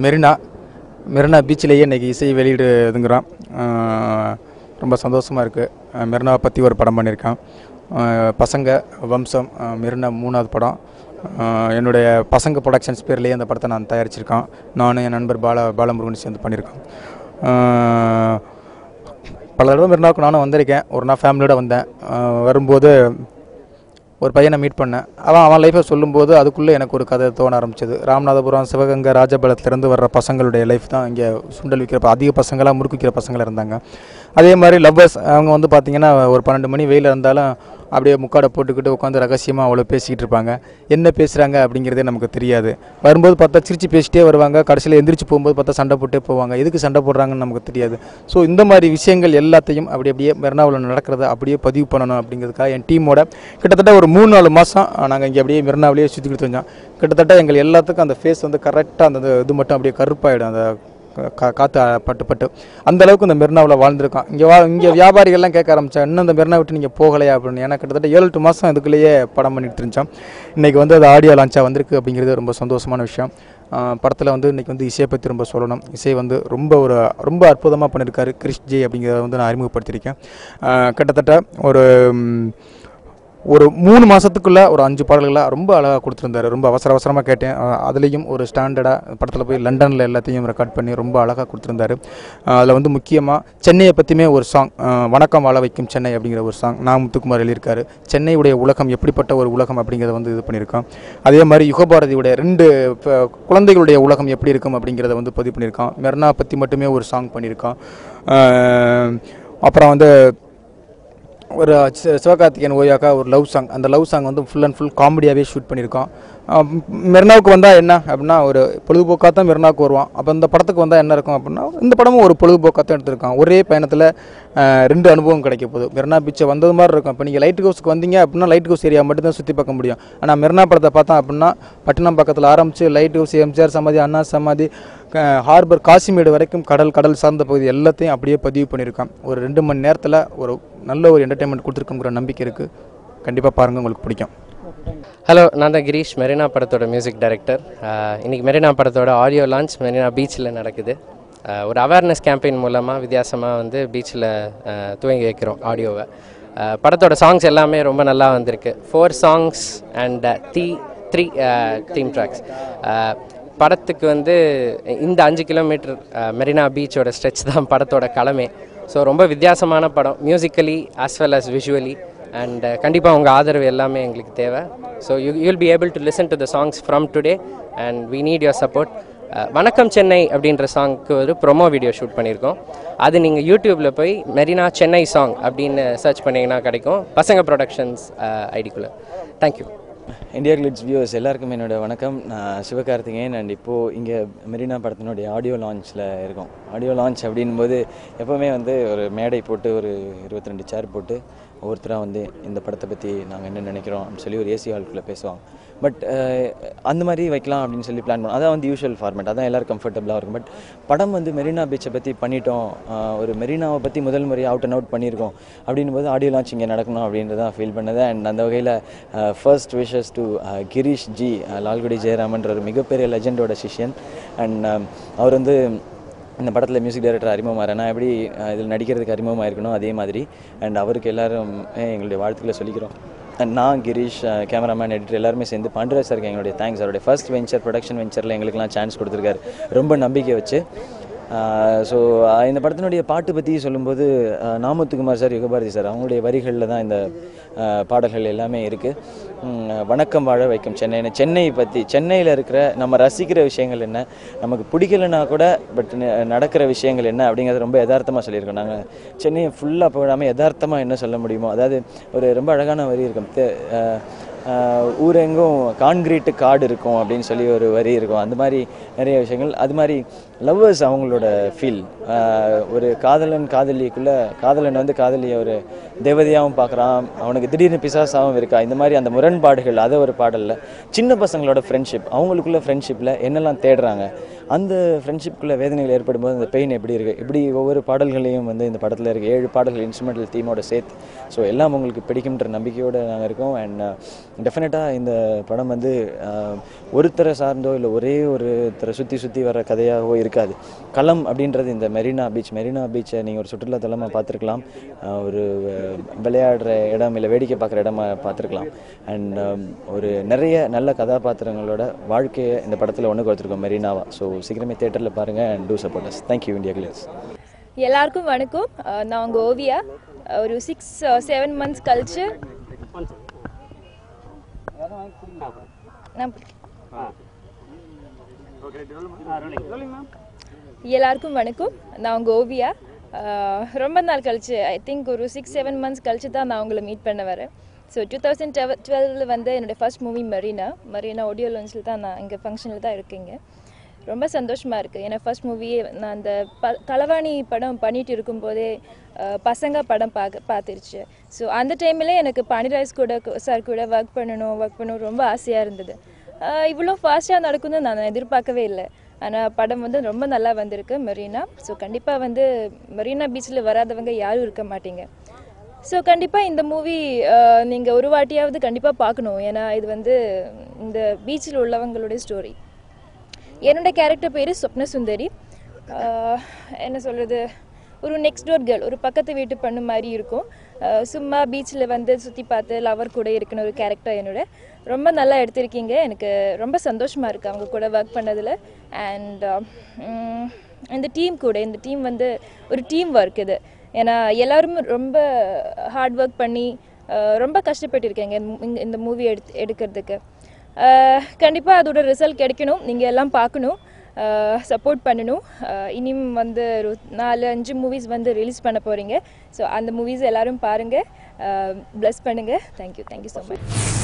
மெரினா மெரினா பீச்சிலேயே இன்றைக்கி இசை வெளியிடுதுங்கிறோம். ரொம்ப சந்தோஷமாக இருக்குது. மெரினாவை பற்றி ஒரு படம் பண்ணியிருக்கான். பசங்க வம்சம் மெரினா 3வது படம். என்னுடைய பசங்க ப்ரொடக்ஷன்ஸ் பேர்லேயே அந்த படத்தை நான் தயாரிச்சிருக்கேன். நானும் என் நண்பர் பாலமுருகன் சேர்ந்து பண்ணியிருக்கோம். பல தடவை மெரினாவுக்கு நானும் வந்திருக்கேன். ஒரு நாள் ஃபேமிலியோடு வந்தேன். வரும்போது ஒரு பையனை மீட் பண்ணேன். அவன் லைஃப்பை சொல்லும்போது அதுக்குள்ளே எனக்கு ஒரு கதை தோண ஆரம்பிச்சது. ராமநாதபுரம், சிவகங்கை, ராஜபாளையத்துலேருந்து வர்ற பசங்களுடைய லைஃப் தான் இங்கே சுண்டல் விற்கிற அதிக பசங்களாக முறுக்கு விற்கிற பசங்களாக இருந்தாங்க. அதே மாதிரி லவ்வர்ஸ் அவங்க வந்து பார்த்திங்கன்னா ஒரு 12 மணி வெயில் இருந்தாலும் அப்படியே முக்காடை போட்டுக்கிட்டு உட்காந்து ரகசியமாக அவ்வளோ பேசிக்கிட்டு இருப்பாங்க. என்ன பேசுகிறாங்க அப்படிங்கிறதே நமக்கு தெரியாது. வரும்போது பார்த்தா சிரித்து பேசிட்டே வருவாங்க. கடைசியில் எந்திரிச்சு போகும்போது பார்த்தா சண்டை போட்டே போவாங்க. எதுக்கு சண்டை போடுறாங்கன்னு நமக்கு தெரியாது. ஸோ இந்த மாதிரி விஷயங்கள் எல்லாத்தையும் அப்படியே மெரினாவில் நடக்கிறத அப்படியே பதிவு பண்ணணும் அப்படிங்கிறதுக்காக என் டீமோட கிட்டத்தட்ட ஒரு 3-4 மாதம் நாங்கள் இங்கே அப்படியே மெரினாவிலேயே சுற்றிக்கிட்டு இருந்தோம். கிட்டத்தட்ட எங்கள் எல்லாத்துக்கும் அந்த ஃபேஸ் வந்து கரெக்டாக அந்த இது மட்டும் அப்படியே கருப்பாயிடும். அந்த காற்று பட்டு அந்தளவுக்கு இந்த மெரினாவில் வாழ்ந்துருக்கோம். இங்கே வியாபாரிகள்லாம் கேட்க ஆரம்பித்தா இன்னும் இந்த மெரினா விட்டு நீங்கள் போகலையா அப்படின்னு. ஏன்னா கிட்டத்தட்ட 7-8 மாதம் இதுக்குள்ளேயே படம் பண்ணிட்டு இருந்துச்சோம். இன்றைக்கி வந்து அது ஆடியோ லான்ச்சாக வந்திருக்கு அப்படிங்கிறது ரொம்ப சந்தோஷமான விஷயம். படத்தில் வந்து இன்றைக்கி வந்து இசையை பற்றி ரொம்ப சொல்லணும். இசை வந்து ரொம்ப அற்புதமாக பண்ணியிருக்காரு. கிரிஷ் ஜே அப்படிங்கிறத வந்து நான் அறிமுகப்படுத்தியிருக்கேன். கிட்டத்தட்ட ஒரு 3 மாதத்துக்குள்ளே ஒரு 5 பாடல்களாக ரொம்ப அழகாக கொடுத்துருந்தாரு. ரொம்ப அவசரமாக கேட்டேன். அதுலேயும் ஒரு ஸ்டாண்டர்டாக படத்தில் போய் லண்டனில் எல்லாத்தையும் ரெக்கார்ட் பண்ணி ரொம்ப அழகாக கொடுத்துருந்தாரு. அதில் வந்து முக்கியமாக சென்னையை பற்றியுமே ஒரு சாங், வணக்கம் வாழ வைக்கும் சென்னை அப்படிங்கிற ஒரு சாங் முத்துக்குமார் எழுதியிருக்காரு. சென்னையுடைய உலகம் எப்படிப்பட்ட ஒரு உலகம் அப்படிங்கிறத வந்து இது பண்ணியிருக்கான். அதே மாதிரி யுகபாரதியுடைய 2 குழந்தைகளுடைய உலகம் எப்படி இருக்கும் அப்படிங்கிறத வந்து பதிவு பண்ணியிருக்கான். மெரினா பற்றி மட்டுமே ஒரு சாங் பண்ணியிருக்கான். அப்புறம் வந்து ஒரு சிவகார்த்திகேயன் ஓயாக்கா ஒரு லவ் சாங். அந்த லவ் சாங் வந்து ஃபுல் அண்ட் ஃபுல் காமெடியாகவே ஷூட் பண்ணியிருக்கோம். மெரினாவுக்கு வந்தால் என்ன அப்படின்னா ஒரு பொழுதுபோக்காக தான் மெரினாவுக்கு வருவான். அப்போ இந்த படத்துக்கு வந்தால் என்ன இருக்கும் அப்படின்னா இந்த படமும் ஒரு பொழுதுபோக்காக தான் எடுத்திருக்கான். ஒரே பயணத்தில் 2 அனுபவம் கிடைக்க போகுது. மெரினா பீச்சை வந்தது மாதிரி இருக்கும். இப்போ நீங்கள் லைட் ஹவுஸ்க்கு வந்தீங்க அப்படின்னா லைட் ஹவுஸ் ஏரியா மட்டும் தான் சுற்றி பார்க்க முடியும். ஆனால் மெரினா படத்தை பார்த்தா அப்படின்னா பட்டினம் பக்கத்தில் ஆரம்பித்து லைட் ஹவுஸ், எம்ஜிஆர் சமாதி, அண்ணா சமாதி, ஹார்பர், காசிமேடு வரைக்கும் கடல் சார்ந்த பகுதி எல்லாத்தையும் அப்படியே பதிவு பண்ணியிருக்கான். ஒரு 2 மணி நேரத்தில் ஒரு நல்ல ஒரு என்டர்டெயின்மெண்ட் கொடுத்துருக்குங்கிற நம்பிக்கை இருக்குது. கண்டிப்பாக பாருங்கள், உங்களுக்கு பிடிக்கும். ஹலோ, நான் தான் கிரீஷ், மெரினா படத்தோட மியூசிக் டைரக்டர். இன்றைக்கி மெரினா படத்தோட ஆடியோ லான்ச் மெரினா பீச்சில் நடக்குது. ஒரு அவேர்னஸ் கேம்பெயின் மூலமாக வித்தியாசமாக வந்து பீச்சில் துவங்கி வைக்கிறோம் ஆடியோவை. படத்தோட சாங்ஸ் எல்லாமே ரொம்ப நல்லா வந்திருக்கு. 4 சாங்ஸ் அண்ட் 3 தீம் ட்ராக்ஸ். படத்துக்கு வந்து இந்த 5 கிலோமீட்டர் மெரினா பீச்சோட ஸ்ட்ரெச் தான் படத்தோட களமே. ஸோ ரொம்ப வித்தியாசமான படம், musically as well as visually. And கண்டிப்பாக உங்கள் ஆதரவு எல்லாமே எங்களுக்கு தேவை. So you'll be able to listen to the songs from today and we need your support. Vanakkam Chennai அப்படின்ற சாங்க்கு ஒரு ப்ரொமோ வீடியோ ஷூட் பண்ணியிருக்கோம். அது நீங்கள் யூடியூப்பில் போய் மெரினா சென்னை சாங் அப்படின்னு சர்ச் பண்ணிங்கன்னா கிடைக்கும். பசங்க ப்ரொடக்ஷன்ஸ் ஐடிக்குள்ளே. தேங்க்யூ. இந்தியா கிளிட்ஸ் வியூவர்ஸ் எல்லாருக்கும் என்னோடய வணக்கம். நான் சிவகார்த்திகேயன். அண்ட் இப்போது இங்கே மெரினா படத்தினுடைய ஆடியோ லான்ச்சில் இருக்கோம். ஆடியோ லான்ச் அப்படின்போது எப்போவுமே வந்து ஒரு மேடை போட்டு ஒரு 22 சேர் போட்டு ஒவ்வொருத்தராக வந்து இந்த படத்தை பற்றி நாங்கள் என்ன நினைக்கிறோம் அப்படின்னு சொல்லி ஒரு ஏசி ஹால்குள்ளே பேசுவாங்க. பட் அந்த மாதிரி வைக்கலாம் அப்படின்னு சொல்லி பிளான் பண்ணோம். அதான் வந்து யூஷுவல் ஃபார்மேட், அதான் எல்லோரும் கம்ஃபர்டபுளாக இருக்கும். பட் படம் வந்து மெரினா பீச்சை பற்றி பண்ணிட்டோம், ஒரு மெரினாவை பற்றி முதல் முறையாக அவுட் அண்ட் அவுட் பண்ணியிருக்கோம் அப்படின் போது ஆடியோ லான்ச் இங்கே நடக்கணும் அப்படின்றதான் ஃபீல் பண்ணது. அண்ட் அந்த வகையில் first wishes to Girish ji, Lalgudi ஜெயராமன்ற ஒரு மிகப்பெரிய லெஜெண்டோட சிஷ்யன். அண்ட் அவர் வந்து இந்த படத்தில் மியூசிக் டைரக்டர் அறிமுகமாக நான் எப்படி இதில் நடிக்கிறதுக்கு அறிமுகமாக இருக்கணும் அதே மாதிரி. அண்ட் அவருக்கு எல்லோரும் எங்களுடைய வாழ்த்துக்களை சொல்லிக்கிறோம். அண்ட் நான் கிரீஷ், கேமராமேன், எடிட்டர் எல்லாருமே சேர்ந்து பாண்டராஜ் சாருக்கு எங்களுடைய தேங்க்ஸ். அவருடைய ஃபர்ஸ்ட் வெஞ்சர், ப்ரொடக்ஷன் வெஞ்சரில் எங்களுக்கெல்லாம் சான்ஸ் கொடுத்துருக்காரு, ரொம்ப நம்பிக்கை வச்சு. ஸோ இந்த படத்தினுடைய பாட்டு பற்றி சொல்லும்போது முத்துக்குமார் சார், யுகபாரதி சார் அவங்களுடைய வரிகளில் தான் இந்த பாடல்கள் எல்லாமே இருக்குது. வணக்கம் வாழ வைக்கும் சென்னை, சென்னை பற்றி, சென்னையில் இருக்கிற நம்ம ரசிக்கிற விஷயங்கள் என்ன, நமக்கு பிடிக்கலைன்னா கூட பட் நடக்கிற விஷயங்கள் என்ன அப்படிங்கிறது ரொம்ப யதார்த்தமாக சொல்லியிருக்கோம். நாங்கள் சென்னையை ஃபுல்லாக போடாமல் யதார்த்தமாக என்ன சொல்ல முடியுமோ, அதாவது ஒரு ரொம்ப அழகான வரி இருக்கும், ஊரெங்கும் கான்கிரீட்டு காடு இருக்கும் அப்படின்னு சொல்லி ஒரு வரி இருக்கும். அந்த மாதிரி நிறைய விஷயங்கள். அது மாதிரி லவ்வர்ஸ் அவங்களோட ஃபீல், ஒரு காதலன் காதலிக்குள்ளே காதலன் வந்து காதலியை ஒரு தேவதையாகவும் பார்க்குறான், அவனுக்கு திடீர்னு பிசாசாகவும் இருக்கா, இந்த மாதிரி அந்த முரண்பாடுகள் அதை ஒரு பாடலில். சின்ன பசங்களோட ஃப்ரெண்ட்ஷிப், அவங்களுக்குள்ள ஃப்ரெண்ட்ஷிப்பில் என்னெல்லாம் தேடுறாங்க, அந்த ஃப்ரெண்ட்ஷிப்புக்குள்ளே வேதனைகள் ஏற்படும் போது அந்த பெயின் எப்படி இருக்குது, இப்படி ஒவ்வொரு பாடல்களையும் வந்து இந்த படத்தில் இருக்குது. 7 பாடல்கள் இன்ஸ்ட்ருமெண்டல் தீமோட சேர்த்து. ஸோ எல்லாம் உங்களுக்கு பிடிக்கும்ன்ற நம்பிக்கையோடு நாங்கள் இருக்கோம். அண்ட் டெஃபினட்டாக இந்த படம் வந்து ஒருத்தரை சார்ந்தோ இல்லை ஒரே ஒருத்தரை சுற்றி வர கதையாகவோ இருக்காது. களம் அப்படின்றது இந்த மெரினா பீச்சை நீங்கள் ஒரு சுற்றுலாத்தலமாக பார்த்துருக்கலாம், ஒரு விளையாடுற இடம் இல்லை வேடிக்கை பார்க்குற இடமா பார்த்துருக்கலாம். அண்ட் ஒரு நிறைய நல்ல கதாபாத்திரங்களோட வாழ்க்கையை இந்த படத்தில் ஒன்று கொடுத்துருக்கோம் மெரினாவா. ஸோ சீக்கிரமே தேட்டரில் பாருங்கள் and do support us. Thank you IndiaGlitz. எல்லாருக்கும் வணக்கம். நான் உங்கள் ஓவியா. ஒரு 6-7 months கழிச்சு எல்லாருக்கும் வணக்கம். நான் உங்கள் ஓவியா. ரொம்ப நாள் கழிச்சு, ஐ திங்க் ஒரு 6-7 months கழிச்சு தான் நான் உங்களை மீட் பண்ண வரேன். ஸோ 2012 வந்து என்னோடய ஃபர்ஸ்ட் மூவி மரீனா ஆடியோ லான்ச்சில் தான் நான் இங்கே ஃபங்க்ஷனில் தான் இருக்கேங்க. ரொம்ப சந்தோஷமாக இருக்குது. ஏன்னா ஃபர்ஸ்ட் மூவியே நான் அந்த களவாணி படம் பண்ணிகிட்டு இருக்கும்போதே பசங்க படம் பார்த்துருச்சு. ஸோ அந்த டைமில் எனக்கு பாண்டிராஜ் சார் கூட ஒர்க் பண்ணணும் ரொம்ப ஆசையாக இருந்தது. இவ்வளோ ஃபாஸ்ட்டாக நடக்கும்னு நான் எதிர்பார்க்கவே இல்லை. ஆனால் படம் வந்து ரொம்ப நல்லா வந்திருக்கு மெரினா. ஸோ கண்டிப்பாக வந்து மெரினா பீச்சில் வராதவங்க யாரும் இருக்க மாட்டீங்க. ஸோ கண்டிப்பாக இந்த மூவி நீங்கள் ஒரு வாட்டியாவது கண்டிப்பாக பார்க்கணும். ஏன்னா இது வந்து இந்த பீச்சில் உள்ளவங்களுடைய ஸ்டோரி. என்னோட கேரக்டர் பேர் சொப்ன சுந்தரி. என்ன சொல்கிறது, ஒரு நெக்ஸ்ட் டோர் கேர்ள், ஒரு பக்கத்து வீட்டு பொண்ணு மாதிரி இருக்கும். சும்மா பீச்சில் வந்து சுற்றி பார்த்து லவர் கூட இருக்கணும் ஒரு கேரக்டர் என்னோட. ரொம்ப நல்லா எடுத்திருக்கீங்க. எனக்கு ரொம்ப சந்தோஷமாக இருக்குது அவங்க கூட ஒர்க் பண்ணதில். அண்ட் இந்த டீம் வந்து ஒரு டீம் ஒர்க் இது. ஏன்னா எல்லோரும் ரொம்ப ஹார்ட் ஒர்க் பண்ணி ரொம்ப கஷ்டப்பட்டுருக்கேங்க இந்த மூவி எடுக்கிறதுக்கு. கண்டிப்பாக அதோட ரிசல்ட் கிடைக்கணும். நீங்கள் எல்லாம் பார்க்கணும், சப்போர்ட் பண்ணணும். இனியும் வந்து ஒரு 4-5 மூவிஸ் வந்து ரிலீஸ் பண்ண போகிறீங்க. ஸோ அந்த மூவிஸ் எல்லோரும் பாருங்கள், ப்ளஸ் பண்ணுங்கள். Thank you so much.